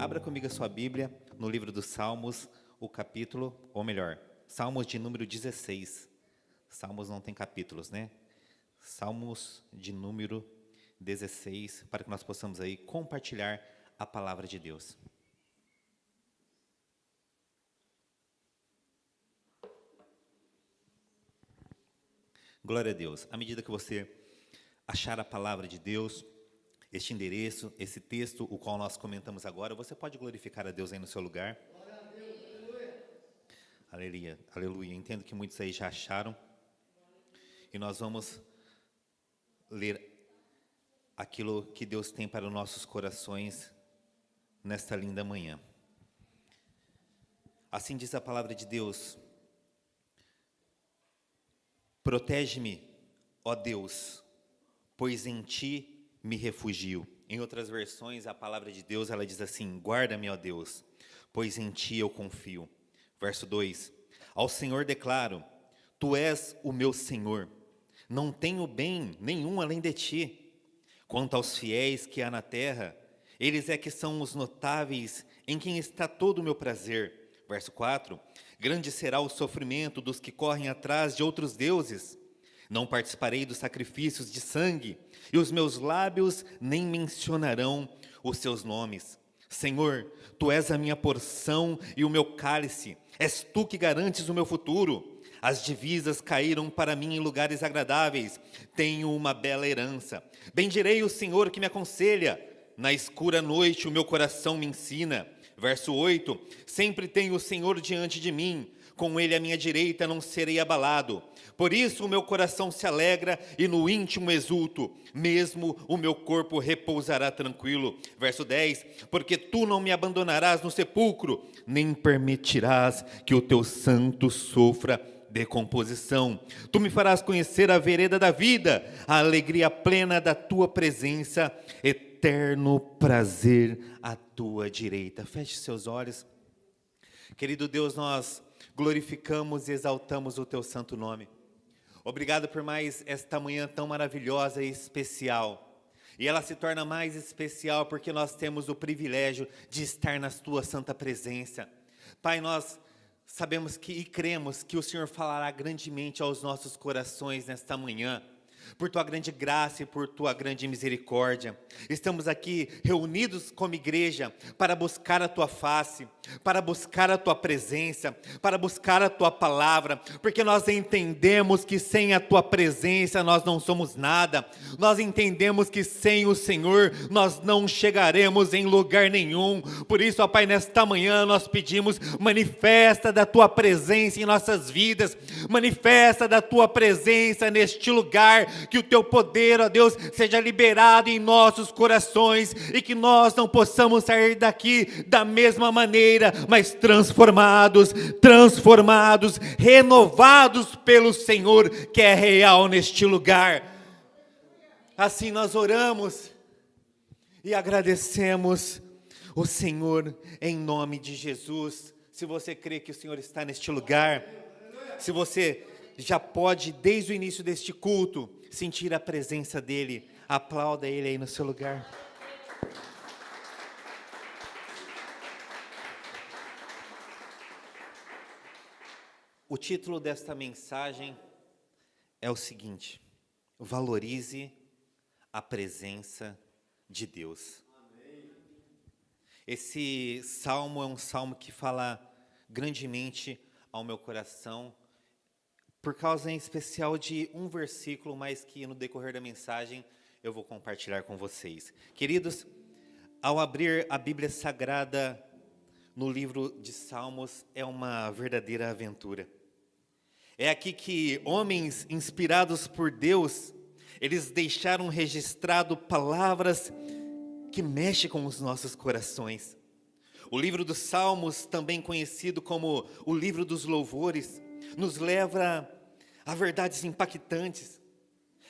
Abra comigo a sua Bíblia no livro dos Salmos, o capítulo, ou melhor, Salmos de número 16. Salmos não tem capítulos, né? Salmos de número 16, para que nós possamos aí compartilhar a palavra de Deus. Glória a Deus. À medida que você achar a palavra de Deus, este endereço, esse texto, o qual nós comentamos agora, você pode glorificar a Deus aí no seu lugar. Glória a Deus, aleluia. Aleluia, aleluia. Entendo que muitos aí já acharam. E nós vamos ler aquilo que Deus tem para os nossos corações nesta linda manhã. Assim diz a palavra de Deus: protege-me, ó Deus, pois em ti me refugio. Em outras versões, a palavra de Deus, ela diz assim: guarda-me, ó Deus, pois em ti eu confio. Verso 2: ao Senhor declaro, tu és o meu Senhor, não tenho bem nenhum além de ti. Quanto aos fiéis que há na terra, eles é que são os notáveis, em quem está todo o meu prazer. Verso 4: grande será o sofrimento dos que correm atrás de outros deuses. Não participarei dos sacrifícios de sangue, e os meus lábios nem mencionarão os seus nomes. Senhor, tu és a minha porção e o meu cálice, és tu que garantes o meu futuro. As divisas caíram para mim em lugares agradáveis, tenho uma bela herança. Bendirei o Senhor que me aconselha, na escura noite o meu coração me ensina. Verso 8: sempre tenho o Senhor diante de mim, com ele à minha direita não serei abalado. Por isso o meu coração se alegra e no íntimo exulto, mesmo o meu corpo repousará tranquilo. Verso 10: porque tu não me abandonarás no sepulcro, nem permitirás que o teu santo sofra decomposição. Tu me farás conhecer a vereda da vida, a alegria plena da tua presença, eterno prazer à tua direita. Feche seus olhos. Querido Deus, nós glorificamos e exaltamos o teu santo nome. Obrigado por mais esta manhã tão maravilhosa e especial. E ela se torna mais especial porque nós temos o privilégio de estar na tua santa presença. Pai, nós sabemos que e cremos que o Senhor falará grandemente aos nossos corações nesta manhã. Por tua grande graça e por tua grande misericórdia. Estamos aqui reunidos como igreja para buscar a tua face, para buscar a tua presença, para buscar a tua palavra, porque nós entendemos que sem a tua presença nós não somos nada. Nós entendemos que sem o Senhor nós não chegaremos em lugar nenhum. Por isso, ó Pai, nesta manhã nós pedimos: manifesta da tua presença em nossas vidas, manifesta da tua presença neste lugar. Que o teu poder, ó Deus, seja liberado em nossos corações e que nós não possamos sair daqui da mesma maneira, mas transformados, renovados pelo Senhor que é real neste lugar. Assim nós oramos e agradecemos o Senhor em nome de Jesus. Se você crê que o Senhor está neste lugar, se você já pode, desde o início deste culto, sentir a presença dEle, aplauda Ele aí no seu lugar. O título desta mensagem é o seguinte: valorize a presença de Deus. Esse salmo é um salmo que fala grandemente ao meu coração, por causa em especial de um versículo, mas que no decorrer da mensagem eu vou compartilhar com vocês. Queridos, ao abrir a Bíblia Sagrada no livro de Salmos, é uma verdadeira aventura. É aqui que homens inspirados por Deus, eles deixaram registrado palavras que mexem com os nossos corações. O livro dos Salmos, também conhecido como o livro dos louvores, nos leva a verdades impactantes.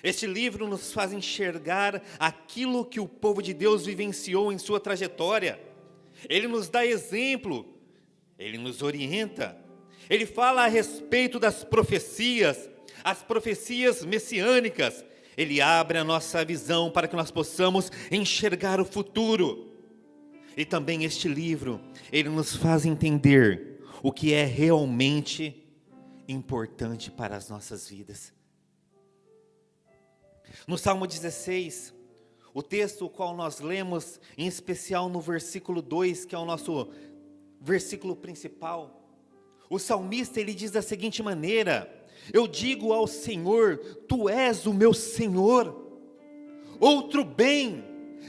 Este livro nos faz enxergar aquilo que o povo de Deus vivenciou em sua trajetória. Ele nos dá exemplo, ele nos orienta, ele fala a respeito das profecias, as profecias messiânicas. Ele abre a nossa visão para que nós possamos enxergar o futuro. E também este livro, ele nos faz entender o que é realmente importante para as nossas vidas. No Salmo 16, o texto o qual nós lemos, em especial no versículo 2, que é o nosso versículo principal, o salmista ele diz da seguinte maneira: eu digo ao Senhor, tu és o meu Senhor, outro bem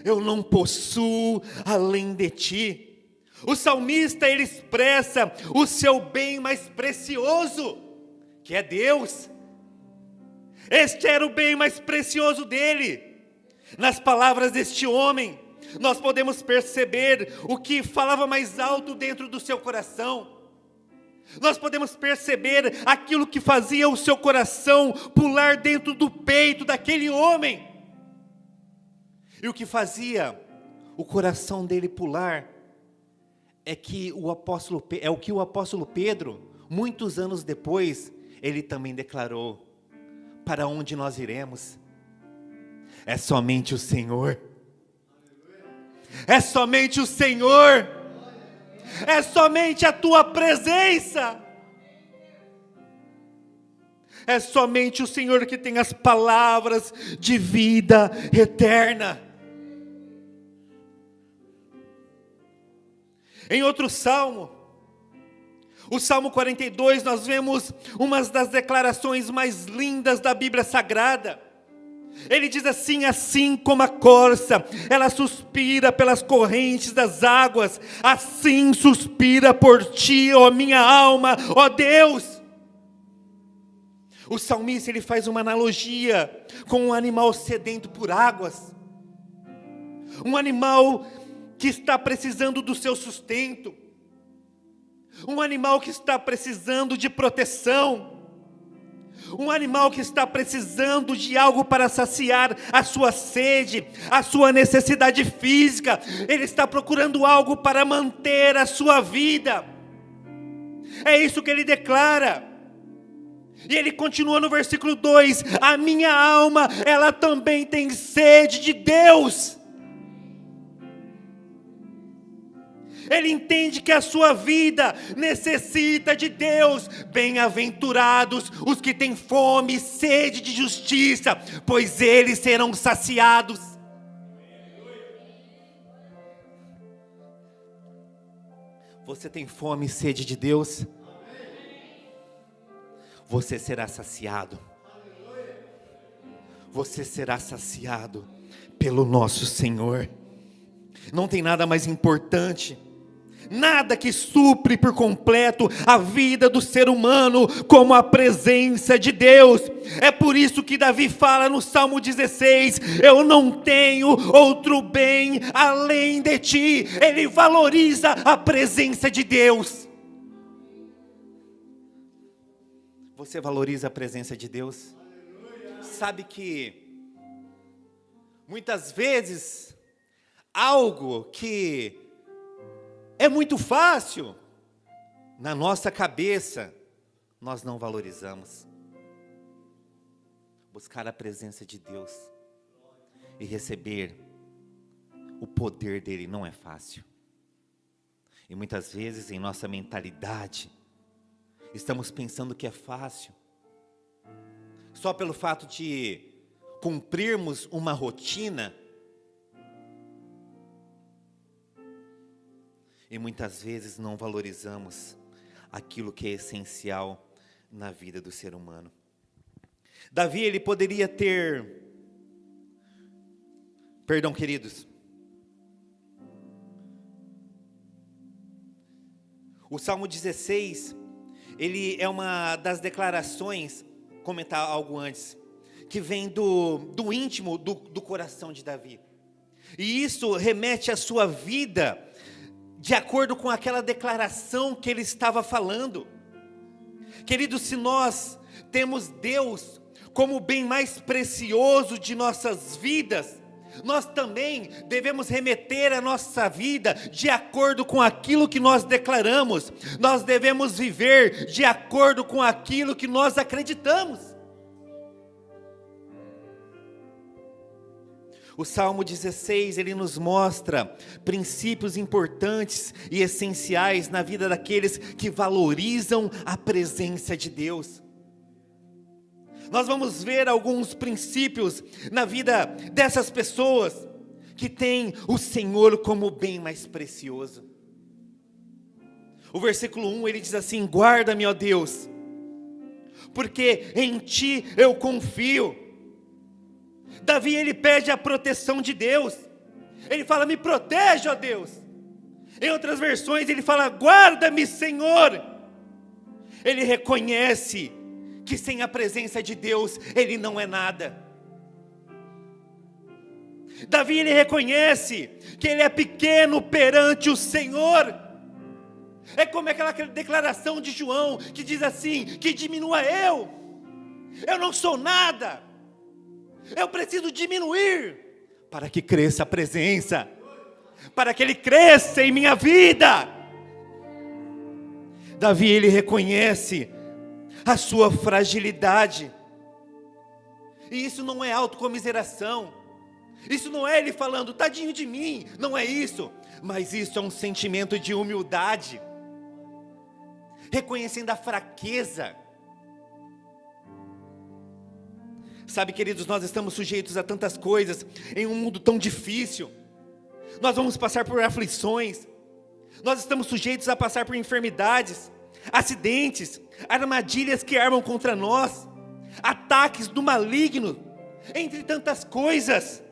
eu não possuo além de ti. O salmista ele expressa o seu bem mais precioso, que é Deus. Este era o bem mais precioso dele. Nas palavras deste homem, nós podemos perceber o que falava mais alto dentro do seu coração. Nós podemos perceber aquilo que fazia o seu coração pular dentro do peito daquele homem. E o que fazia o coração dele pular é o que o apóstolo Pedro, muitos anos depois, ele também declarou: para onde nós iremos? É somente o Senhor. É somente o Senhor. É somente a tua presença. É somente o Senhor que tem as palavras de vida eterna. Em outro salmo, o Salmo 42, nós vemos uma das declarações mais lindas da Bíblia Sagrada. Ele diz assim: assim como a corça, ela suspira pelas correntes das águas, assim suspira por ti, ó minha alma, ó Deus. O salmista ele faz uma analogia com um animal sedento por águas, um animal que está precisando do seu sustento, um animal que está precisando de proteção, um animal que está precisando de algo para saciar a sua sede, a sua necessidade física. Ele está procurando algo para manter a sua vida. É isso que ele declara. E ele continua no versículo 2: a minha alma, ela também tem sede de Deus. Ele entende que a sua vida necessita de Deus. Bem-aventurados os que têm fome e sede de justiça, pois eles serão saciados. Você tem fome e sede de Deus? Você será saciado. Você será saciado pelo nosso Senhor. Não tem nada mais importante, nada que supre por completo a vida do ser humano como a presença de Deus. É por isso que Davi fala no Salmo 16: eu não tenho outro bem além de ti. Ele valoriza a presença de Deus. Você valoriza a presença de Deus? Sabe que muitas vezes algo que é muito fácil, na nossa cabeça, nós não valorizamos. Buscar a presença de Deus e receber o poder dele não é fácil. E muitas vezes em nossa mentalidade, estamos pensando que é fácil, só pelo fato de cumprirmos uma rotina. E muitas vezes não valorizamos aquilo que é essencial na vida do ser humano. Davi, ele poderia ter... Perdão, queridos. O Salmo 16, ele é uma das declarações, comentar algo antes, que vem do íntimo do coração de Davi. E isso remete à sua vida de acordo com aquela declaração que ele estava falando. Queridos, se nós temos Deus como o bem mais precioso de nossas vidas, nós também devemos remeter a nossa vida de acordo com aquilo que nós declaramos. Nós devemos viver de acordo com aquilo que nós acreditamos. O Salmo 16, ele nos mostra princípios importantes e essenciais na vida daqueles que valorizam a presença de Deus. Nós vamos ver alguns princípios na vida dessas pessoas que têm o Senhor como o bem mais precioso. O versículo 1, ele diz assim: guarda-me, ó Deus, porque em Ti eu confio. Davi, ele pede a proteção de Deus. Ele fala: me protege, ó Deus. Em outras versões ele fala: guarda-me, Senhor. Ele reconhece que sem a presença de Deus ele não é nada. Davi, ele reconhece que ele é pequeno perante o Senhor. É como aquela declaração de João que diz assim: que diminua eu não sou nada, eu preciso diminuir para que cresça a presença, para que Ele cresça em minha vida. Davi, ele reconhece a sua fragilidade, e isso não é autocomiseração, isso não é ele falando tadinho de mim, não é isso, mas isso é um sentimento de humildade, reconhecendo a fraqueza. Sabe, queridos, nós estamos sujeitos a tantas coisas em um mundo tão difícil. Nós vamos passar por aflições, nós estamos sujeitos a passar por enfermidades, acidentes, armadilhas que armam contra nós, ataques do maligno, entre tantas coisas.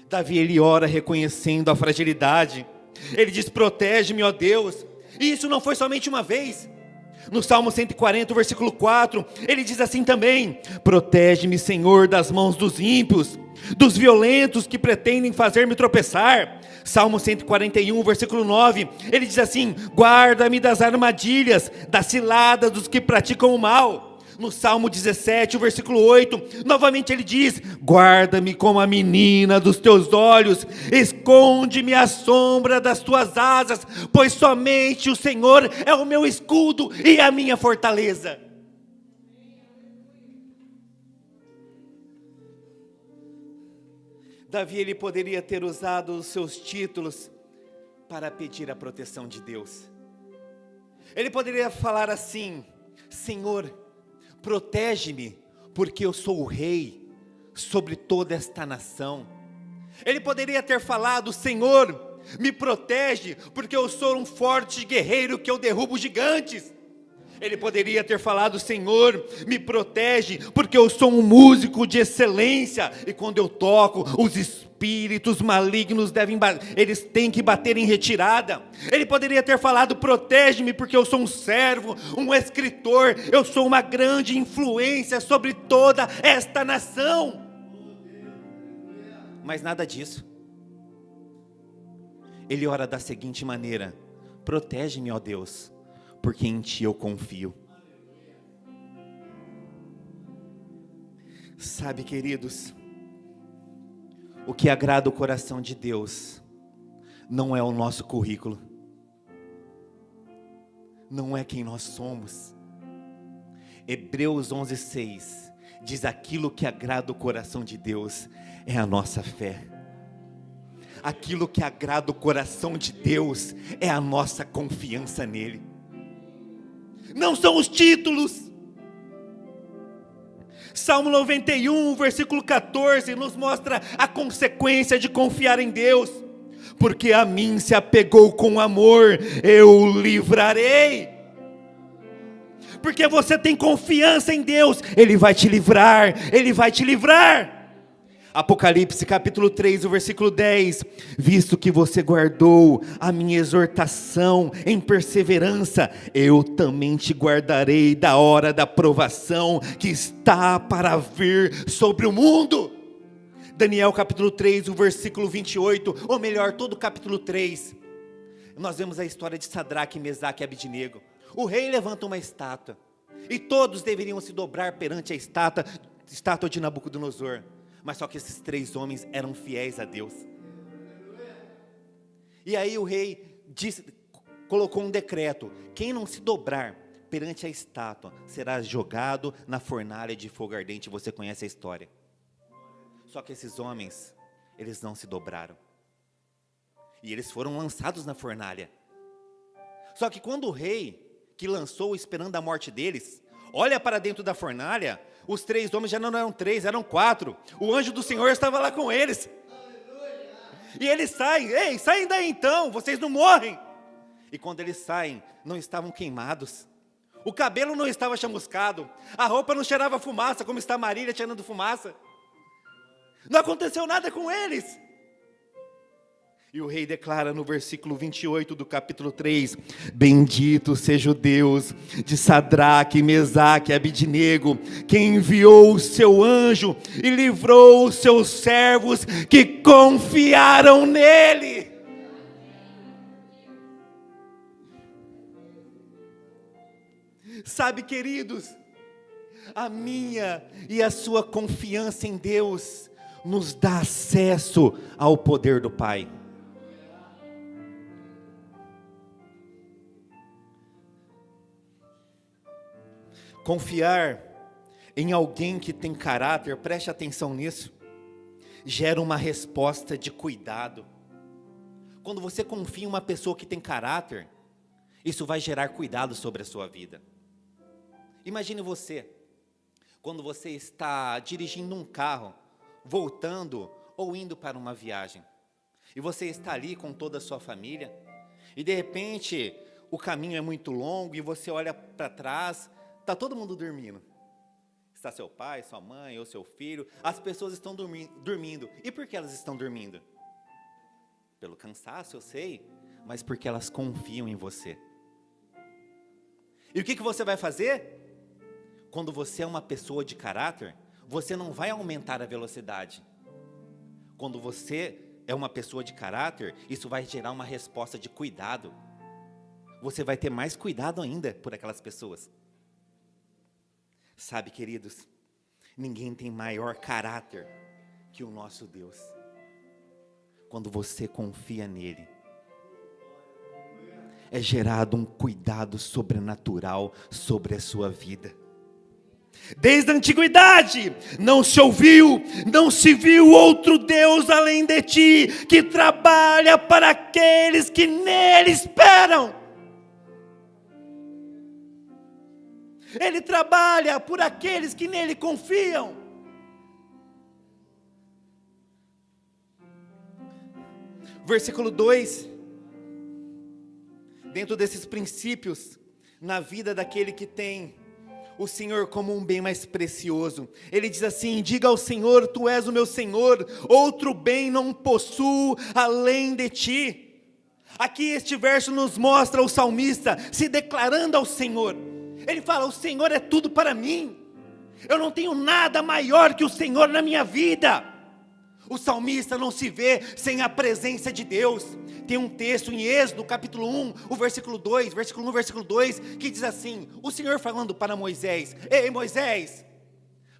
Davi, ele ora reconhecendo a fragilidade. Ele diz: protege-me, ó Deus. E isso não foi somente uma vez. No Salmo 140, versículo 4, ele diz assim também: protege-me, Senhor, das mãos dos ímpios, dos violentos que pretendem fazer-me tropeçar. Salmo 141, versículo 9, ele diz assim: guarda-me das armadilhas, das ciladas dos que praticam o mal. No Salmo 17, o versículo 8, novamente ele diz: guarda-me como a menina dos teus olhos, esconde-me à sombra das tuas asas, pois somente o Senhor é o meu escudo e a minha fortaleza. Davi, ele poderia ter usado os seus títulos para pedir a proteção de Deus. Ele poderia falar assim: Senhor, protege-me, porque eu sou o rei sobre toda esta nação. Ele poderia ter falado: Senhor, me protege, porque eu sou um forte guerreiro que eu derrubo gigantes. Ele poderia ter falado: Senhor, me protege, porque eu sou um músico de excelência, e quando eu toco, os espíritos malignos eles têm que bater em retirada. Ele poderia ter falado: protege-me, porque eu sou um servo, um escritor, eu sou uma grande influência sobre toda esta nação. Mas nada disso. Ele ora da seguinte maneira: protege-me, ó Deus, porque em Ti eu confio. Sabe, queridos, o que agrada o coração de Deus não é o nosso currículo, não é quem nós somos. Hebreus 11:6 diz: aquilo que agrada o coração de Deus é a nossa fé. Aquilo que agrada o coração de Deus é a nossa confiança nele. Não são os títulos. Salmo 91, versículo 14, nos mostra a consequência de confiar em Deus. Porque a mim se apegou com amor, eu o livrarei. Porque você tem confiança em Deus, Ele vai te livrar, Ele vai te livrar. Apocalipse capítulo 3, o versículo 10, visto que você guardou a minha exortação em perseverança, eu também te guardarei da hora da provação que está para vir sobre o mundo. Daniel capítulo 3, o versículo 28, ou melhor, todo o capítulo 3, nós vemos a história de Sadraque, Mesaque e Abednego. O rei levanta uma estátua, e todos deveriam se dobrar perante a estátua de Nabucodonosor. Mas só que esses 3 homens eram fiéis a Deus. E aí o rei colocou um decreto: quem não se dobrar perante a estátua será jogado na fornalha de fogo ardente. Você conhece a história. Só que esses homens, eles não se dobraram. E eles foram lançados na fornalha. Só que quando o rei, que lançou esperando a morte deles, olha para dentro da fornalha, os 3 homens já não eram 3, eram 4. O anjo do Senhor estava lá com eles. E eles saem, ei, saem daí então, vocês não morrem. E quando eles saem, não estavam queimados. O cabelo não estava chamuscado. A roupa não cheirava fumaça, como está Marília cheirando fumaça. Não aconteceu nada com eles. E o rei declara no versículo 28 do capítulo 3: bendito seja o Deus de Sadraque, Mesaque e Abidnego, que enviou o seu anjo e livrou os seus servos que confiaram nele. Sabe, queridos, a minha e a sua confiança em Deus nos dá acesso ao poder do Pai. Confiar em alguém que tem caráter, preste atenção nisso, gera uma resposta de cuidado. Quando você confia em uma pessoa que tem caráter, isso vai gerar cuidado sobre a sua vida. Imagine você, quando você está dirigindo um carro, voltando ou indo para uma viagem, e você está ali com toda a sua família, e de repente o caminho é muito longo, e você olha para trás, está todo mundo dormindo. Está seu pai, sua mãe ou seu filho, as pessoas estão dormindo. E por que elas estão dormindo? Pelo cansaço, eu sei, mas porque elas confiam em você. E o que você vai fazer? Quando você é uma pessoa de caráter, você não vai aumentar a velocidade. Quando você é uma pessoa de caráter, isso vai gerar uma resposta de cuidado. Você vai ter mais cuidado ainda por aquelas pessoas. Sabe, queridos, ninguém tem maior caráter que o nosso Deus. Quando você confia nele, é gerado um cuidado sobrenatural sobre a sua vida. Desde a antiguidade, não se ouviu, não se viu outro Deus além de ti, que trabalha para aqueles que nele esperam. Ele trabalha por aqueles que nele confiam. Versículo 2. Dentro desses princípios, na vida daquele que tem o Senhor como um bem mais precioso, ele diz assim: diga ao Senhor, tu és o meu Senhor, outro bem não possuo além de ti. Aqui este verso nos mostra o salmista se declarando ao Senhor. Ele fala: o Senhor é tudo para mim, eu não tenho nada maior que o Senhor na minha vida. O salmista não se vê sem a presença de Deus. Tem um texto em Êxodo, capítulo 1, o versículo 2, versículo 1, versículo 2, que diz assim, o Senhor falando para Moisés: ei Moisés,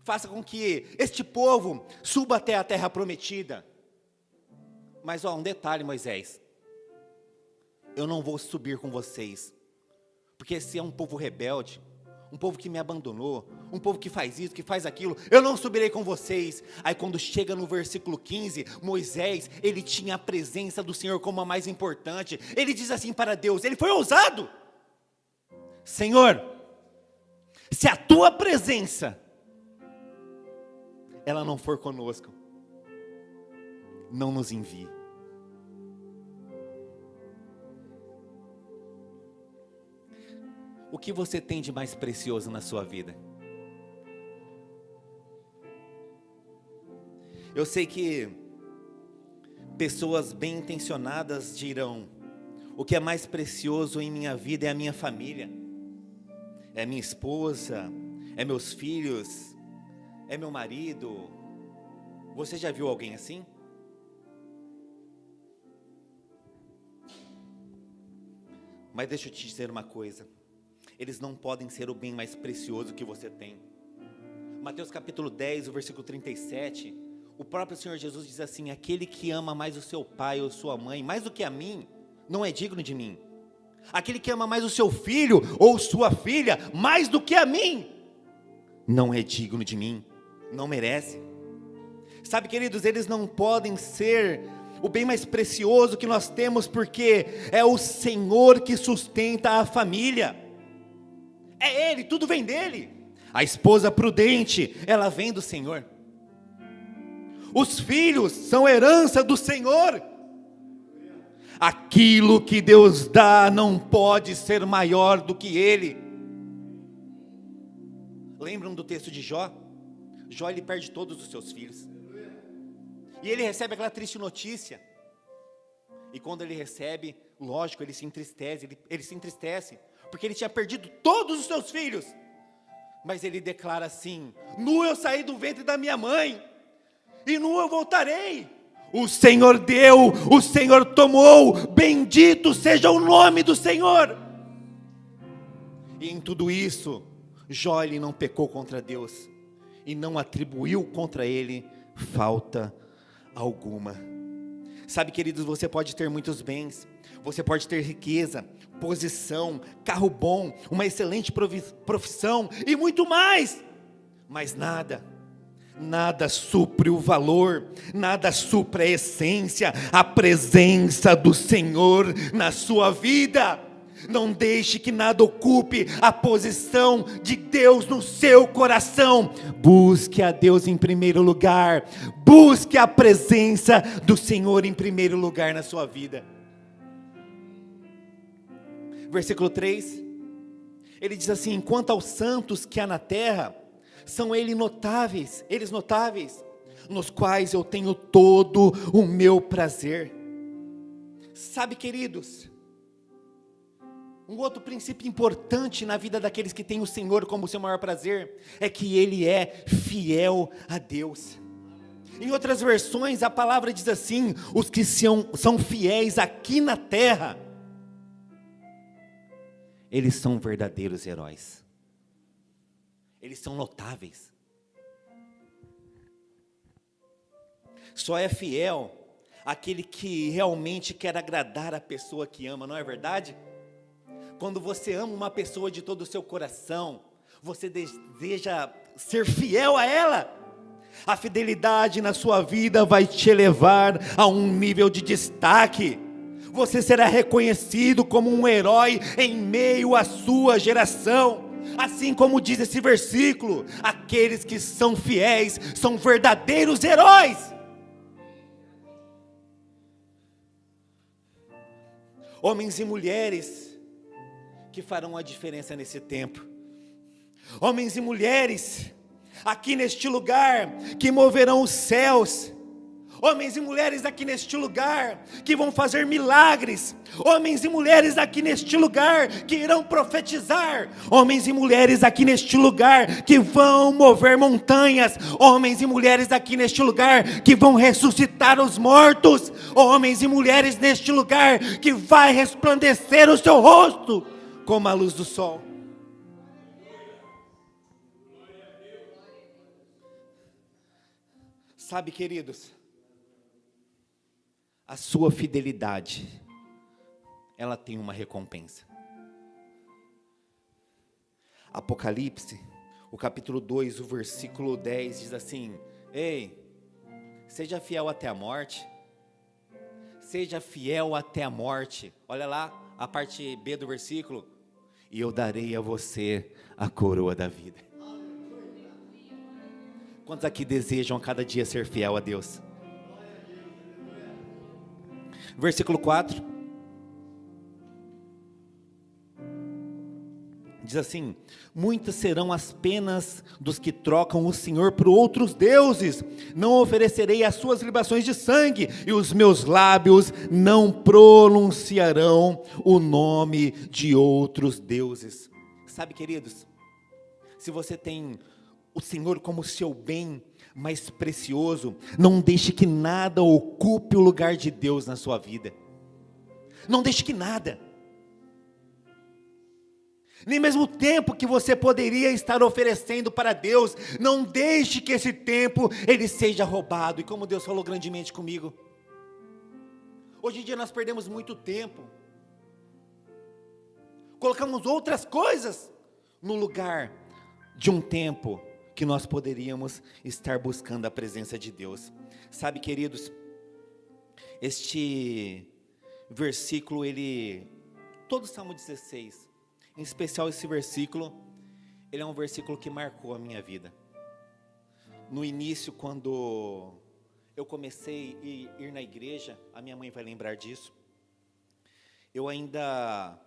faça com que este povo suba até a terra prometida. Mas um detalhe, Moisés, eu não vou subir com vocês, porque esse é um povo rebelde, um povo que me abandonou, um povo que faz isso, que faz aquilo, eu não subirei com vocês. Aí quando chega no versículo 15, Moisés, ele tinha a presença do Senhor como a mais importante. Ele diz assim para Deus, ele foi ousado: Senhor, se a tua presença, ela não for conosco, não nos envie. O que você tem de mais precioso na sua vida? Eu sei que pessoas bem intencionadas dirão: o que é mais precioso em minha vida é a minha família, é minha esposa, é meus filhos, é meu marido. Você já viu alguém assim? Mas deixa eu te dizer uma coisa: eles não podem ser o bem mais precioso que você tem. Mateus capítulo 10, o versículo 37, o próprio Senhor Jesus diz assim: aquele que ama mais o seu pai ou sua mãe, mais do que a mim, não é digno de mim. Aquele que ama mais o seu filho ou sua filha, mais do que a mim, não é digno de mim, não merece. Sabe, queridos, eles não podem ser o bem mais precioso que nós temos, porque é o Senhor que sustenta a família. É Ele, tudo vem dEle. A esposa prudente, ela vem do Senhor. Os filhos são herança do Senhor. Aquilo que Deus dá não pode ser maior do que Ele. Lembram do texto de Jó? Jó, ele perde todos os seus filhos. E ele recebe aquela triste notícia. E quando ele recebe, lógico, ele se entristece, porque ele tinha perdido todos os seus filhos. Mas ele declara assim: nu eu saí do ventre da minha mãe, e nu eu voltarei. O Senhor deu, o Senhor tomou, bendito seja o nome do Senhor. E em tudo isso, Jó, ele não pecou contra Deus, e não atribuiu contra ele falta alguma. Sabe, queridos, você pode ter muitos bens, você pode ter riqueza, posição, carro bom, uma excelente profissão e muito mais, mas nada supre o valor, nada supre a essência, a presença do Senhor na sua vida. Não deixe que nada ocupe a posição de Deus no seu coração. Busque a Deus em primeiro lugar. Busque a presença do Senhor em primeiro lugar na sua vida. Versículo 3. Ele diz assim: quanto aos santos que há na terra, são eles notáveis, nos quais eu tenho todo o meu prazer. Sabe, queridos, um outro princípio importante na vida daqueles que têm o Senhor como seu maior prazer, é que Ele é fiel a Deus. Em outras versões a palavra diz assim: os que são fiéis aqui na terra, eles são verdadeiros heróis, eles são notáveis. Só é fiel aquele que realmente quer agradar a pessoa que ama, não é verdade? Quando você ama uma pessoa de todo o seu coração, você deseja ser fiel a ela. A fidelidade na sua vida vai te elevar a um nível de destaque. Você será reconhecido como um herói em meio à sua geração. Assim como diz esse versículo, aqueles que são fiéis são verdadeiros heróis. Homens e mulheres que farão a diferença nesse tempo. Homens e mulheres aqui neste lugar que moverão os céus. Homens e mulheres aqui neste lugar que vão fazer milagres. Homens e mulheres aqui neste lugar que irão profetizar. Homens e mulheres aqui neste lugar que vão mover montanhas. Homens e mulheres aqui neste lugar que vão ressuscitar os mortos. Homens e mulheres neste lugar que vai resplandecer o seu rosto como a luz do sol. Sabe, queridos, a sua fidelidade, ela tem uma recompensa. Apocalipse, o capítulo 2, o versículo 10 diz assim: ei, seja fiel até a morte. Seja fiel até a morte. Olha lá a parte B do versículo: e eu darei a você a coroa da vida. Quantos aqui desejam a cada dia ser fiel a Deus? Versículo 4 diz assim: muitas serão as penas dos que trocam o Senhor por outros deuses. Não oferecerei as suas libações de sangue, e os meus lábios não pronunciarão o nome de outros deuses. Sabe, queridos, se você tem o Senhor como seu bem mais precioso, não deixe que nada ocupe o lugar de Deus na sua vida. Não deixe que nada, nem mesmo o tempo que você poderia estar oferecendo para Deus, não deixe que esse tempo ele seja roubado. E como Deus falou grandemente comigo, hoje em dia nós perdemos muito tempo, colocamos outras coisas no lugar de um tempo que nós poderíamos estar buscando a presença de Deus. Sabe, queridos, este versículo, todo o Salmo 16, em especial esse versículo, ele é um versículo que marcou a minha vida. No início, quando eu comecei a ir na igreja, a minha mãe vai lembrar disso, eu ainda,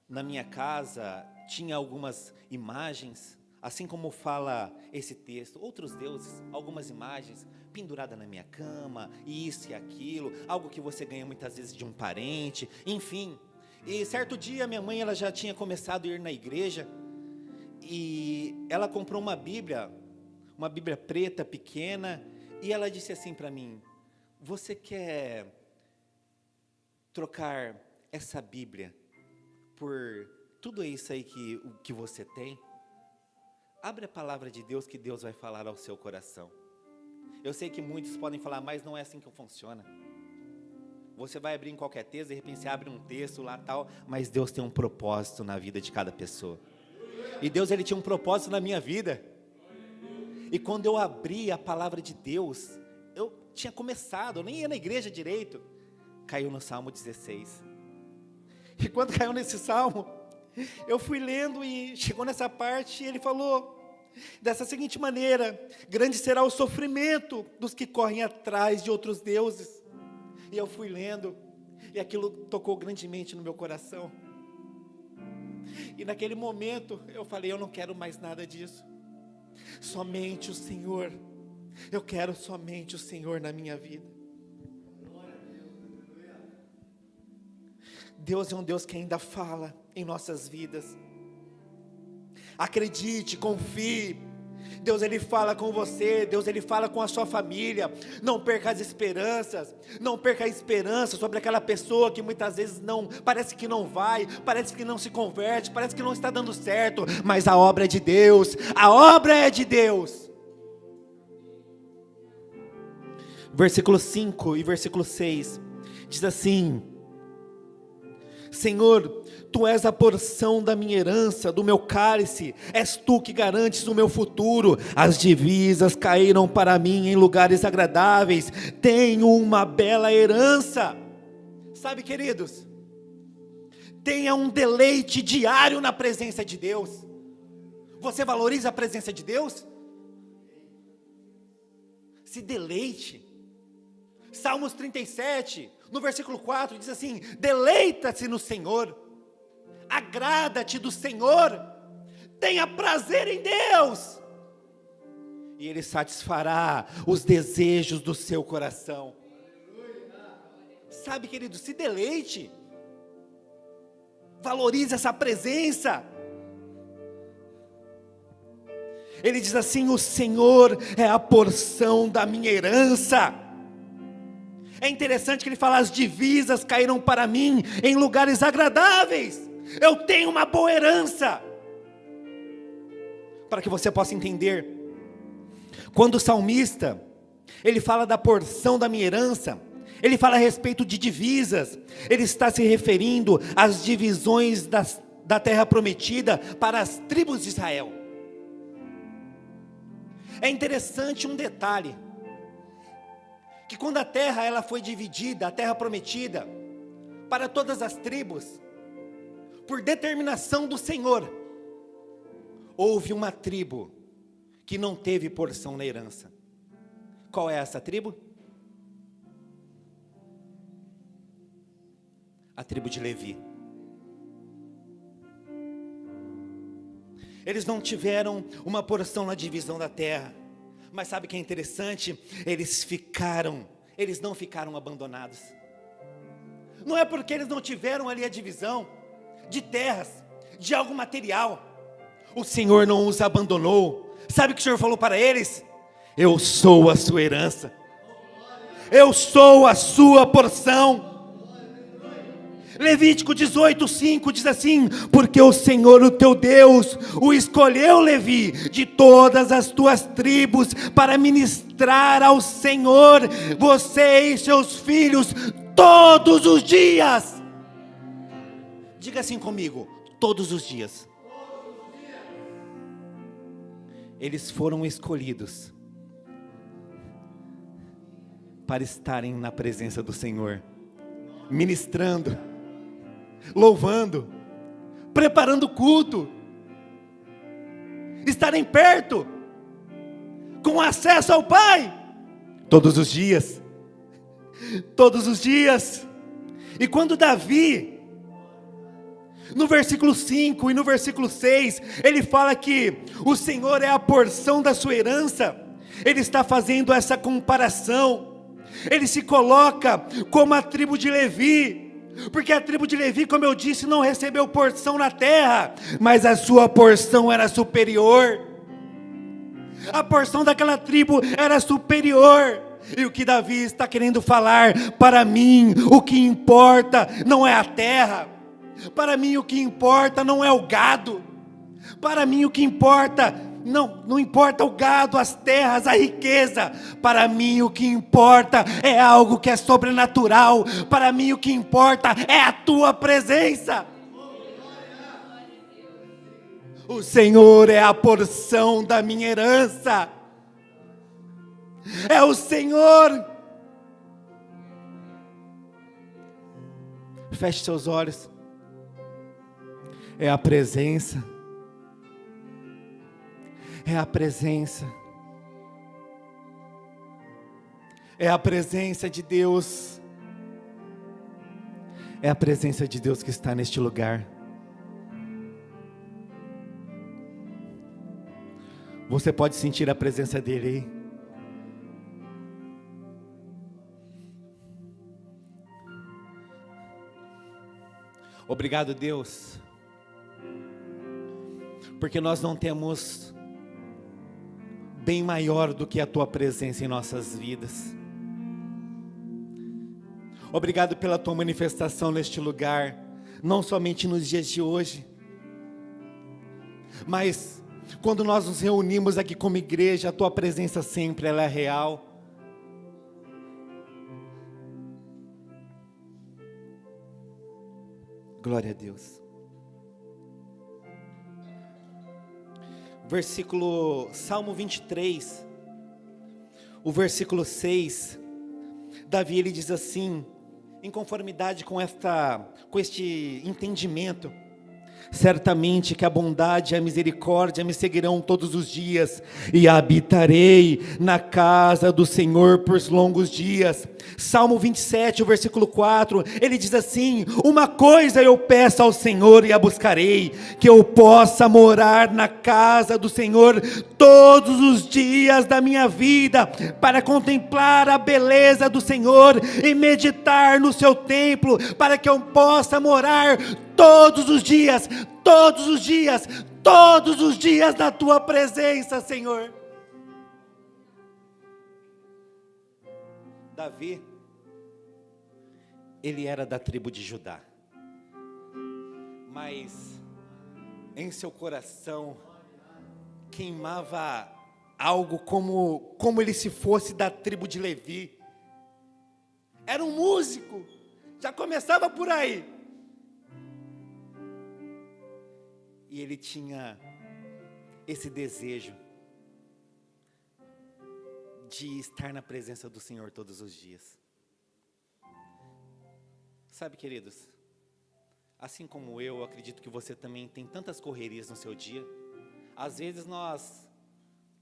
na minha casa, tinha algumas imagens, assim como fala esse texto, outros deuses, algumas imagens penduradas na minha cama, isso e aquilo, algo que você ganha muitas vezes de um parente, enfim. E certo dia, minha mãe, ela já tinha começado a ir na igreja, e ela comprou uma Bíblia preta, pequena, e ela disse assim para mim: você quer trocar essa Bíblia por tudo isso aí que você tem? Abre a palavra de Deus, que Deus vai falar ao seu coração. Eu sei que muitos podem falar, mas não é assim que funciona. Você vai abrir em qualquer texto, de repente você abre um texto lá tal, mas Deus tem um propósito na vida de cada pessoa. E Deus, Ele tinha um propósito na minha vida. E quando eu abri a palavra de Deus, eu tinha começado, eu nem ia na igreja direito, caiu no Salmo 16. E quando caiu nesse Salmo, eu fui lendo e chegou nessa parte e ele falou dessa seguinte maneira: grande será o sofrimento dos que correm atrás de outros deuses. E eu fui lendo, e aquilo tocou grandemente no meu coração. E naquele momento eu falei: eu não quero mais nada disso. Somente o Senhor. Eu quero somente o Senhor na minha vida. Deus é um Deus que ainda fala em nossas vidas. Acredite, confie. Deus, Ele fala com você. Deus, Ele fala com a sua família. Não perca as esperanças. Não perca a esperança sobre aquela pessoa que muitas vezes parece que não vai, parece que não se converte, parece que não está dando certo, mas a obra é de Deus. A obra é de Deus. Versículo 5 e versículo 6 diz assim: Senhor, Tu és a porção da minha herança, do meu cálice, és Tu que garantes o meu futuro. As divisas caíram para mim em lugares agradáveis, tenho uma bela herança. Sabe, queridos, tenha um deleite diário na presença de Deus. Você valoriza a presença de Deus? Se deleite. Salmos 37, no versículo 4, diz assim: deleita-se no Senhor, agrada-te do Senhor, tenha prazer em Deus, e Ele satisfará os desejos do seu coração. Sabe, querido, se deleite, valorize essa presença. Ele diz assim: o Senhor é a porção da minha herança. É interessante que ele fala: as divisas caíram para mim em lugares agradáveis. Eu tenho uma boa herança. Para que você possa entender, quando o salmista, ele fala da porção da minha herança, ele fala a respeito de divisas, ele está se referindo às divisões da terra prometida para as tribos de Israel. É interessante um detalhe, que quando a terra ela foi dividida, a terra prometida, para todas as tribos, por determinação do Senhor, houve uma tribo que não teve porção na herança. Qual é essa tribo? A tribo de Levi. Eles não tiveram uma porção na divisão da terra. Mas sabe o que é interessante? Eles não ficaram abandonados. Não é porque eles não tiveram ali a divisão de terras, de algo material. O Senhor não os abandonou. Sabe o que o Senhor falou para eles? Eu sou a sua herança. Eu sou a sua porção. Levítico 18:5 diz assim: porque o Senhor, o teu Deus, o escolheu, Levi, de todas as tuas tribos, para ministrar ao Senhor, você e seus filhos, todos os dias. Diga assim comigo: todos os dias. eles foram escolhidos para estarem na presença do Senhor, ministrando, louvando, preparando o culto, estarem perto, com acesso ao Pai, todos os dias, e quando Davi, no versículo 5 e no versículo 6, ele fala que o Senhor é a porção da sua herança, ele está fazendo essa comparação, ele se coloca como a tribo de Levi, porque a tribo de Levi, como eu disse, não recebeu porção na terra, mas a sua porção era superior, a porção daquela tribo era superior, e o que Davi está querendo falar, para mim, o que importa não é a terra, para mim o que importa não é o gado, para mim o que importa, não importa o gado, as terras, a riqueza, para mim o que importa é algo que é sobrenatural, para mim o que importa é a tua presença. O Senhor é a porção da minha herança, é o Senhor. Feche seus olhos. É a presença, é a presença, é a presença de Deus, é a presença de Deus que está neste lugar. Você pode sentir a presença dele aí? Obrigado, Deus, porque nós não temos bem maior do que a tua presença em nossas vidas. Obrigado pela tua manifestação neste lugar, não somente nos dias de hoje, mas quando nós nos reunimos aqui como igreja, a tua presença sempre ela é real. Glória a Deus. Salmo 23, o versículo 6, Davi ele diz assim, em conformidade com este entendimento: certamente que a bondade e a misericórdia me seguirão todos os dias, e habitarei na casa do Senhor por longos dias. Salmo 27, o versículo 4, ele diz assim: uma coisa eu peço ao Senhor e a buscarei, que eu possa morar na casa do Senhor todos os dias da minha vida, para contemplar a beleza do Senhor e meditar no seu templo, para que eu possa morar todos os dias na tua presença, Senhor. Davi, ele era da tribo de Judá, mas em seu coração queimava algo como ele se fosse da tribo de Levi. Era um músico, já começava por aí. E ele tinha esse desejo de estar na presença do Senhor todos os dias. Sabe, queridos, assim como eu acredito que você também tem tantas correrias no seu dia. Às vezes nós,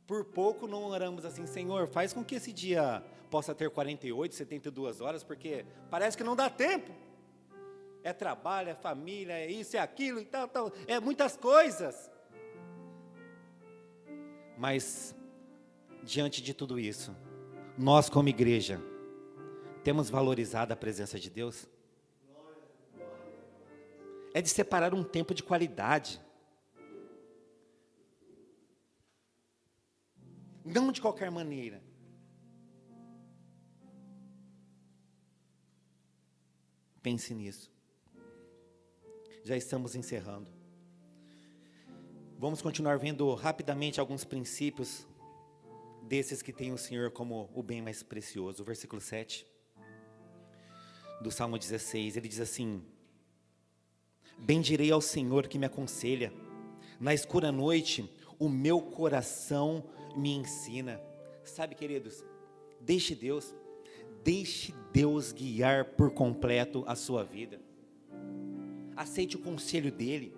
por pouco, não oramos assim: Senhor, faz com que esse dia possa ter 48, 72 horas, porque parece que não dá tempo. É trabalho, é família, é isso, é aquilo e tal, é muitas coisas. Mas, diante de tudo isso, nós como igreja, temos valorizado a presença de Deus? É de separar um tempo de qualidade. Não de qualquer maneira. Pense nisso. Já estamos encerrando. Vamos continuar vendo rapidamente alguns princípios desses que tem o Senhor como o bem mais precioso. O versículo 7 do Salmo 16, ele diz assim: bendirei ao Senhor que me aconselha, na escura noite o meu coração me ensina. Sabe, queridos, deixe Deus guiar por completo a sua vida. Aceite o conselho dele,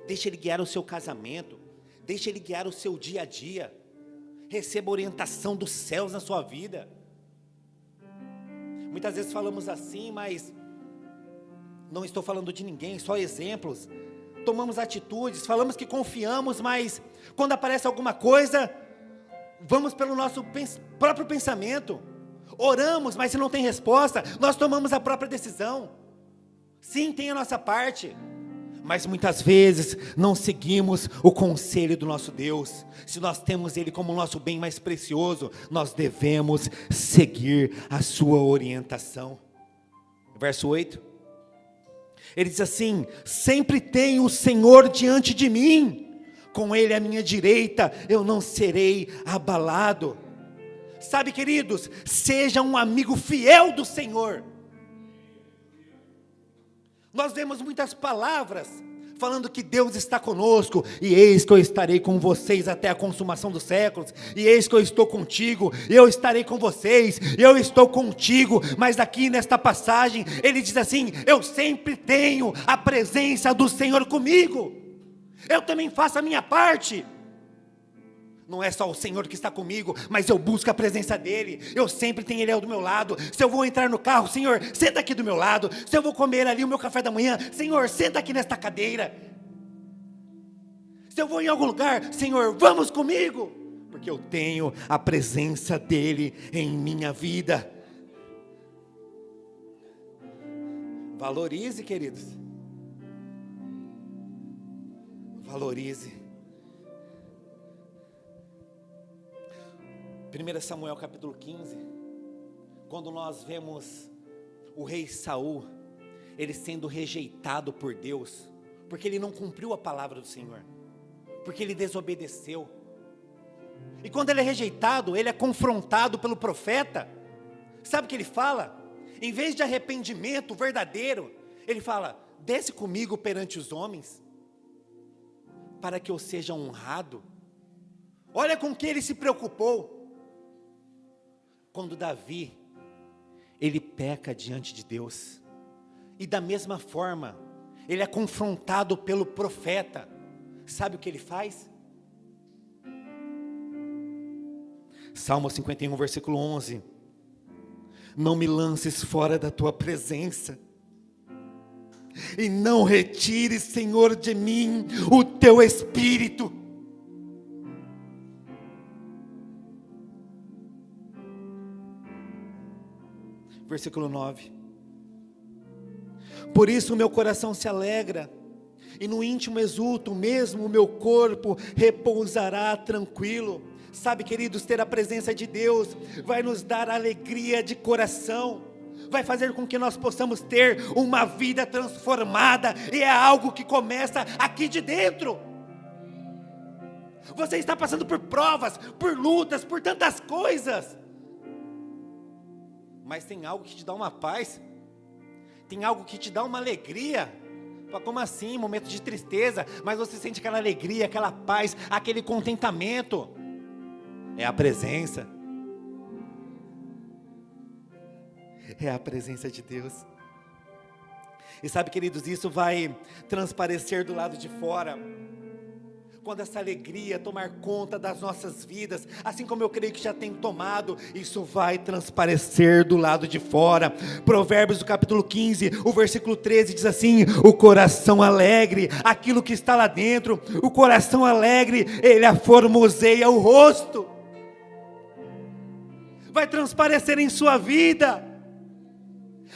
deixe ele guiar o seu casamento, deixe ele guiar o seu dia a dia. Receba orientação dos céus na sua vida. Muitas vezes falamos assim, mas não estou falando de ninguém, só exemplos. Tomamos atitudes, falamos que confiamos, mas quando aparece alguma coisa, vamos pelo nosso próprio pensamento. Oramos, mas se não tem resposta, nós tomamos a própria decisão. Sim, tem a nossa parte, mas muitas vezes não seguimos o conselho do nosso Deus. Se nós temos Ele como o nosso bem mais precioso, nós devemos seguir a sua orientação. Verso 8, ele diz assim: sempre tenho o Senhor diante de mim, com Ele à minha direita, eu não serei abalado. Sabe, queridos, seja um amigo fiel do Senhor. Nós vemos muitas palavras falando que Deus está conosco, e eis que eu estarei com vocês até a consumação dos séculos, e eis que eu estou contigo, eu estarei com vocês, eu estou contigo. Mas aqui nesta passagem, ele diz assim: eu sempre tenho a presença do Senhor comigo, eu também faço a minha parte. Não é só o Senhor que está comigo, mas eu busco a presença dEle. Eu sempre tenho Ele ao do meu lado. Se eu vou entrar no carro, Senhor, senta aqui do meu lado. Se eu vou comer ali o meu café da manhã, Senhor, senta aqui nesta cadeira. Se eu vou em algum lugar, Senhor, vamos comigo, porque eu tenho a presença dEle em minha vida. Valorize, queridos. Valorize. 1 Samuel capítulo 15, quando nós vemos o rei Saul, ele sendo rejeitado por Deus, porque ele não cumpriu a palavra do Senhor, porque ele desobedeceu. E quando ele é rejeitado, ele é confrontado pelo profeta. Sabe o que ele fala? Em vez de arrependimento verdadeiro, ele fala: desce comigo perante os homens, para que eu seja honrado. Olha com que ele se preocupou. Quando Davi, ele peca diante de Deus, e da mesma forma, ele é confrontado pelo profeta, sabe o que ele faz? Salmo 51, versículo 11, não me lances fora da tua presença, e não retires, Senhor, de mim o teu Espírito. Versículo 9, por isso o meu coração se alegra, e no íntimo exulto, mesmo o meu corpo repousará tranquilo. Sabe, queridos, ter a presença de Deus vai nos dar alegria de coração, vai fazer com que nós possamos ter uma vida transformada, e é algo que começa aqui de dentro. Você está passando por provas, por lutas, por tantas coisas, mas tem algo que te dá uma paz, tem algo que te dá uma alegria. Como assim? Momento de tristeza, mas você sente aquela alegria, aquela paz, aquele contentamento. É a presença. É a presença de Deus. E sabe, queridos, isso vai transparecer do lado de fora. Quando essa alegria tomar conta das nossas vidas, assim como eu creio que já tem tomado, isso vai transparecer do lado de fora. Provérbios do capítulo 15, o versículo 13 diz assim: o coração alegre, aquilo que está lá dentro, o coração alegre, ele aformoseia o rosto. Vai transparecer em sua vida.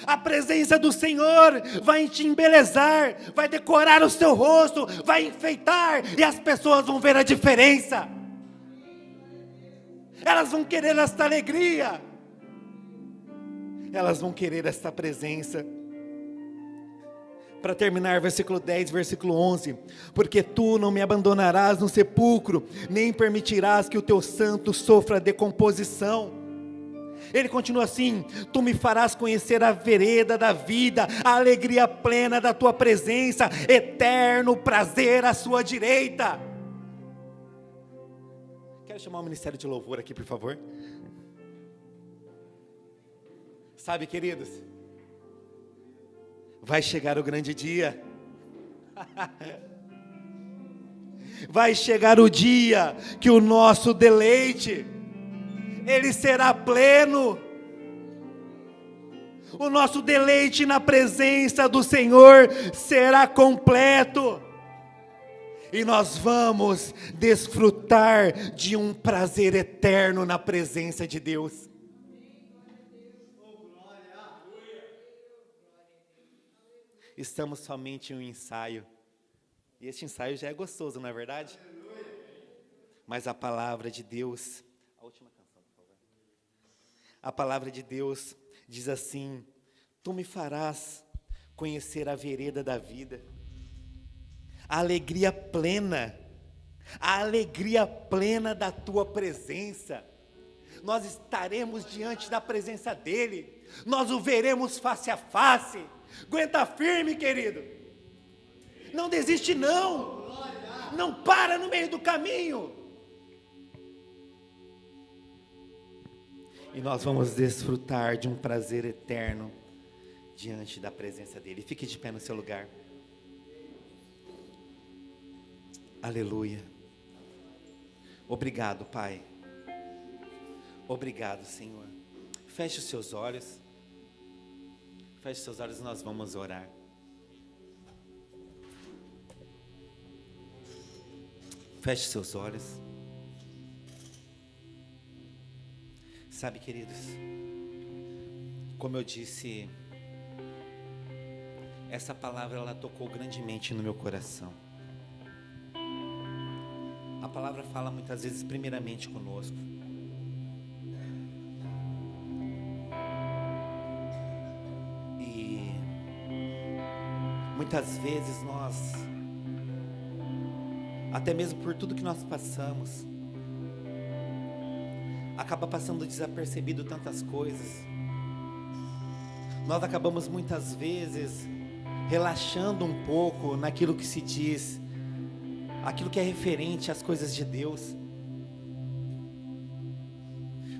A presença do Senhor vai te embelezar, vai decorar o seu rosto, vai enfeitar, e as pessoas vão ver a diferença. Elas vão querer esta alegria, elas vão querer esta presença. Para terminar, versículo 10, versículo 11, porque tu não me abandonarás no sepulcro, nem permitirás que o teu santo sofra decomposição. Ele continua assim: tu me farás conhecer a vereda da vida, a alegria plena da tua presença, eterno prazer à sua direita. quero chamar o Ministério de Louvor aqui, por favor. Sabe, queridos, vai chegar o grande dia. Vai chegar o dia que o nosso deleite, ele será pleno. O nosso deleite na presença do Senhor será completo. E nós vamos desfrutar de um prazer eterno na presença de Deus. Estamos somente em um ensaio. E este ensaio já é gostoso, não é verdade? Mas a palavra de Deus, a última canção, por favor. A palavra de Deus diz assim: tu me farás conhecer a vereda da vida, a alegria plena da tua presença. Nós estaremos diante da presença dEle, nós o veremos face a face. Aguenta firme, querido. Não desiste não. Não para no meio do caminho. E nós vamos desfrutar de um prazer eterno diante da presença dEle. Fique de pé no seu lugar. Aleluia. Obrigado, Pai. Obrigado, Senhor. Feche os seus olhos. Feche os seus olhos e nós vamos orar. Feche seus olhos. Sabe, queridos, como eu disse, essa palavra ela tocou grandemente no meu coração. A palavra fala muitas vezes primeiramente conosco. E muitas vezes nós, até mesmo por tudo que nós passamos, acaba passando desapercebido tantas coisas. Nós acabamos muitas vezes relaxando um pouco naquilo que se diz, aquilo que é referente às coisas de Deus.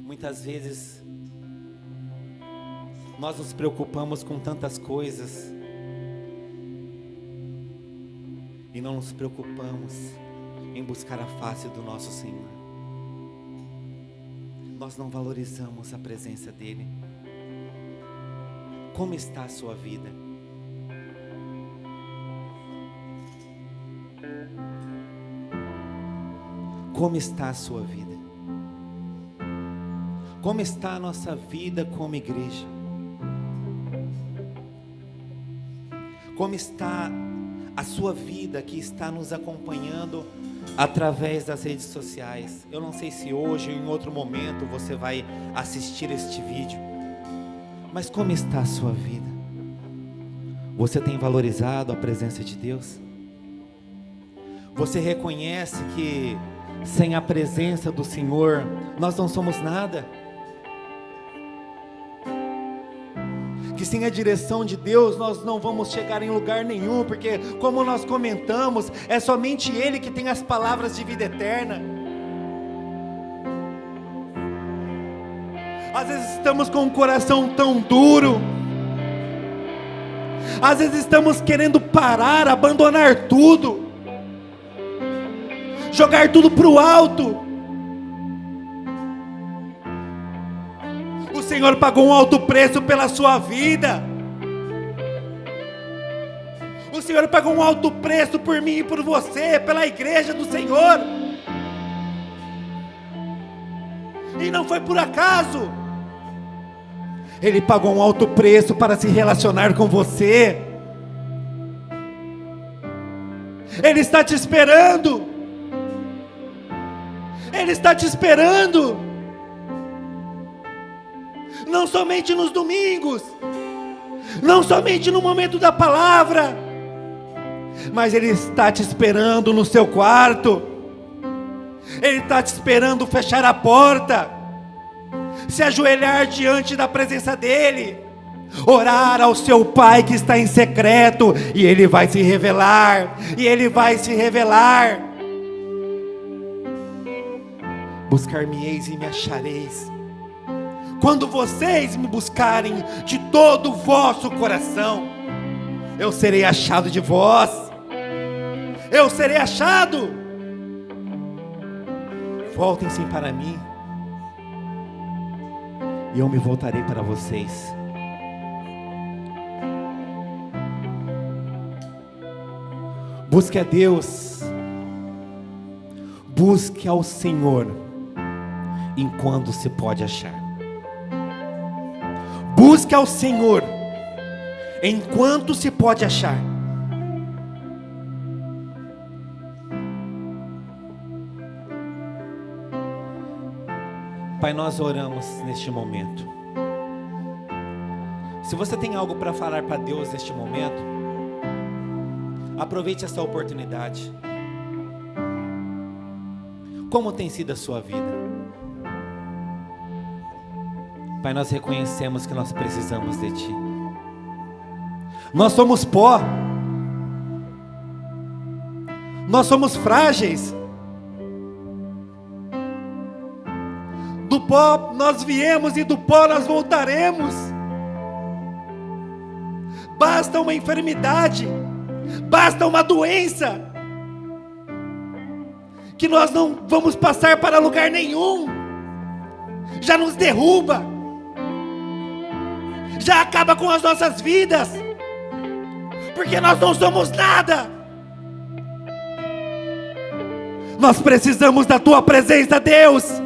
Muitas vezes nós nos preocupamos com tantas coisas e não nos preocupamos em buscar a face do nosso Senhor. Nós não valorizamos a presença dEle. Como está a sua vida? Como está a sua vida? Como está a nossa vida como igreja? Como está a sua vida que está nos acompanhando através das redes sociais? Eu não sei se hoje ou em outro momento você vai assistir este vídeo, mas como está a sua vida? Você tem valorizado a presença de Deus? Você reconhece que sem a presença do Senhor nós não somos nada? Que sem a direção de Deus nós não vamos chegar em lugar nenhum, porque como nós comentamos, é somente Ele que tem as palavras de vida eterna. Às vezes estamos com um coração tão duro, às vezes estamos querendo parar, abandonar tudo, jogar tudo para o alto. O Senhor pagou um alto preço pela sua vida. O Senhor pagou um alto preço por mim e por você, pela igreja do Senhor. E não foi por acaso. Ele pagou um alto preço para se relacionar com você. Ele está te esperando. Ele está te esperando. Não somente nos domingos, não somente no momento da palavra, mas Ele está te esperando no seu quarto. Ele está te esperando fechar a porta, se ajoelhar diante da presença dEle, orar ao seu Pai que está em secreto, e Ele vai se revelar, e Ele vai se revelar. buscar-me-eis e me achareis, quando vocês me buscarem de todo o vosso coração. Eu serei achado de vós, eu serei achado. Voltem-se para mim, e eu me voltarei para vocês. Busque a Deus, busque ao Senhor, enquanto se pode achar. Busque ao Senhor, enquanto se pode achar. Pai, nós oramos neste momento. Se você tem algo para falar para Deus neste momento, aproveite essa oportunidade. Como tem sido a sua vida? Pai, nós reconhecemos que nós precisamos de Ti. Nós somos pó. Nós somos frágeis. Do pó nós viemos e do pó nós voltaremos. Basta uma enfermidade, basta uma doença, que nós não vamos passar para lugar nenhum. Já nos derruba, já acaba com as nossas vidas, porque nós não somos nada. Nós precisamos da Tua presença, Deus.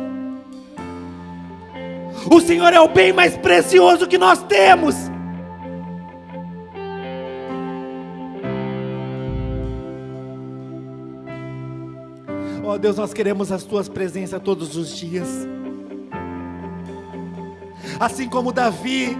O Senhor é o bem mais precioso que nós temos. Oh Deus, nós queremos as Tuas presenças todos os dias. Assim como Davi,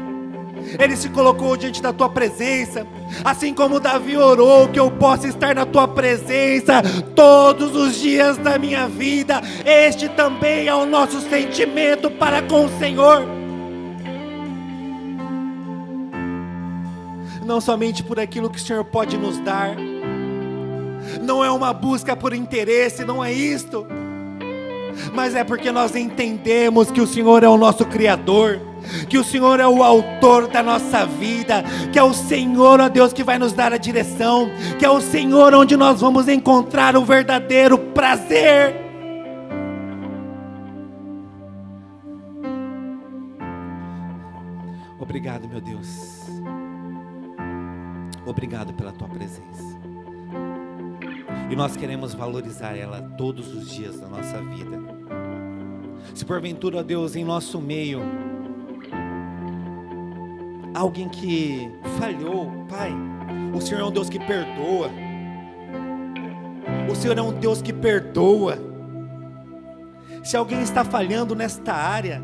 ele se colocou diante da Tua presença. Assim como Davi orou que eu possa estar na Tua presença todos os dias da minha vida, este também é o nosso sentimento para com o Senhor. Não somente por aquilo que o Senhor pode nos dar, não é uma busca por interesse, não é isto, mas é porque nós entendemos que o Senhor é o nosso Criador, que o Senhor é o autor da nossa vida, que é o Senhor, ó Deus, que vai nos dar a direção, que é o Senhor onde nós vamos encontrar o verdadeiro prazer. Obrigado, meu Deus. Obrigado pela Tua presença. E nós queremos valorizar ela todos os dias da nossa vida. Se porventura, ó Deus, em nosso meio alguém que falhou, Pai, o Senhor é um Deus que perdoa. O Senhor é um Deus que perdoa. Se alguém está falhando nesta área,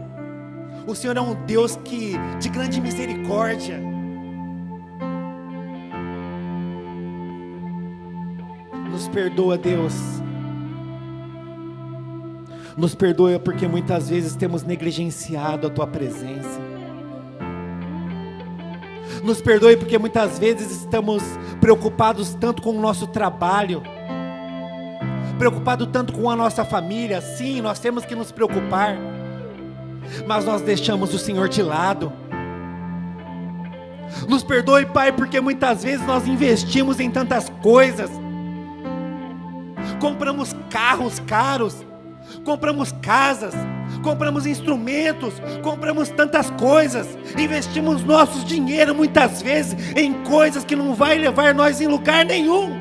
o Senhor é um Deus de grande misericórdia. Nos perdoa, Deus. Nos perdoa porque muitas vezes temos negligenciado a Tua presença. Nos perdoe porque muitas vezes estamos preocupados tanto com o nosso trabalho, preocupados tanto com a nossa família. Sim, nós temos que nos preocupar, mas nós deixamos o Senhor de lado. Nos perdoe, Pai, porque muitas vezes nós investimos em tantas coisas, compramos carros caros, compramos casas, compramos instrumentos, compramos tantas coisas, investimos nosso dinheiro muitas vezes em coisas que não vai levar nós em lugar nenhum.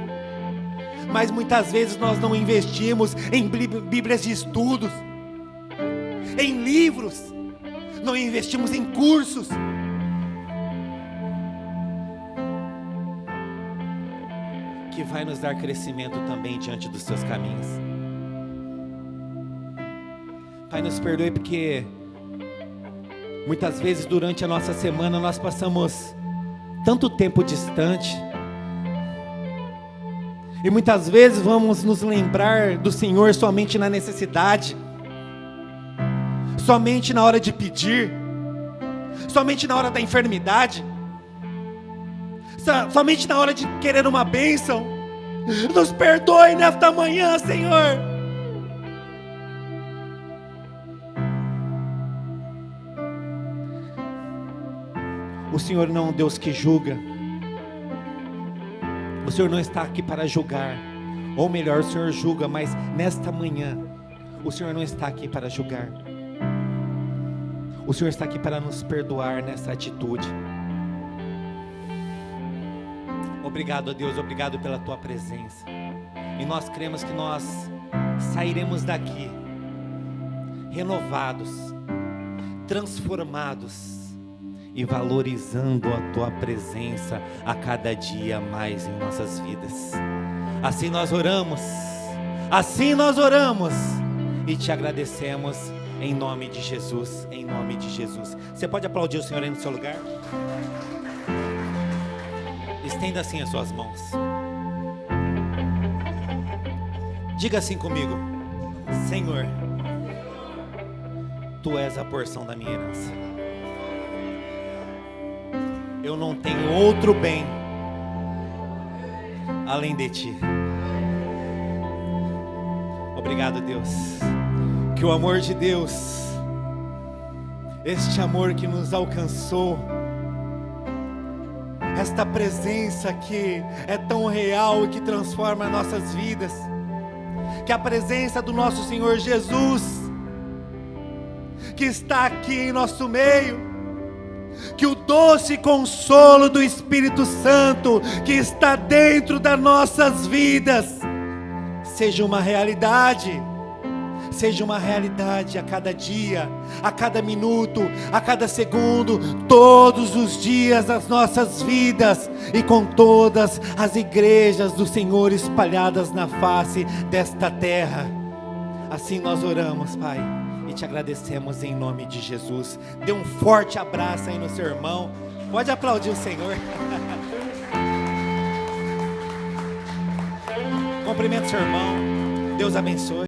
Mas muitas vezes nós não investimos em bíblias de estudos, em livros, não investimos em cursos. Que vai nos dar crescimento também diante dos Teus caminhos. Pai, nos perdoe porque muitas vezes durante a nossa semana nós passamos tanto tempo distante, e muitas vezes vamos nos lembrar do Senhor somente na necessidade, somente na hora de pedir, somente na hora da enfermidade, somente na hora de querer uma bênção. Nos perdoe nesta manhã, Senhor. O Senhor não é um Deus que julga. O Senhor não está aqui para julgar. Ou melhor, o Senhor julga, mas nesta manhã, o Senhor não está aqui para julgar. O Senhor está aqui para nos perdoar nessa atitude. Obrigado a Deus, obrigado pela Tua presença. E nós cremos que nós sairemos daqui renovados, transformados e valorizando a Tua presença a cada dia mais em nossas vidas. Assim nós oramos e te agradecemos em nome de Jesus, em nome de Jesus. Você pode aplaudir o Senhor aí no seu lugar? Estenda assim as suas mãos. Diga assim comigo: Senhor, Tu és a porção da minha herança. Eu não tenho outro bem além de Ti. Obrigado, Deus. Que o amor de Deus, este amor que nos alcançou, esta presença que é tão real e que transforma nossas vidas, que a presença do nosso Senhor Jesus, que está aqui em nosso meio, que o doce consolo do Espírito Santo que está dentro das nossas vidas seja uma realidade a cada dia, a cada minuto, a cada segundo, todos os dias das nossas vidas, e com todas as igrejas do Senhor espalhadas na face desta terra. Assim nós oramos, Pai, e te agradecemos em nome de Jesus. Dê um forte abraço aí no seu irmão. Pode aplaudir o Senhor. Cumprimento seu irmão. Deus abençoe.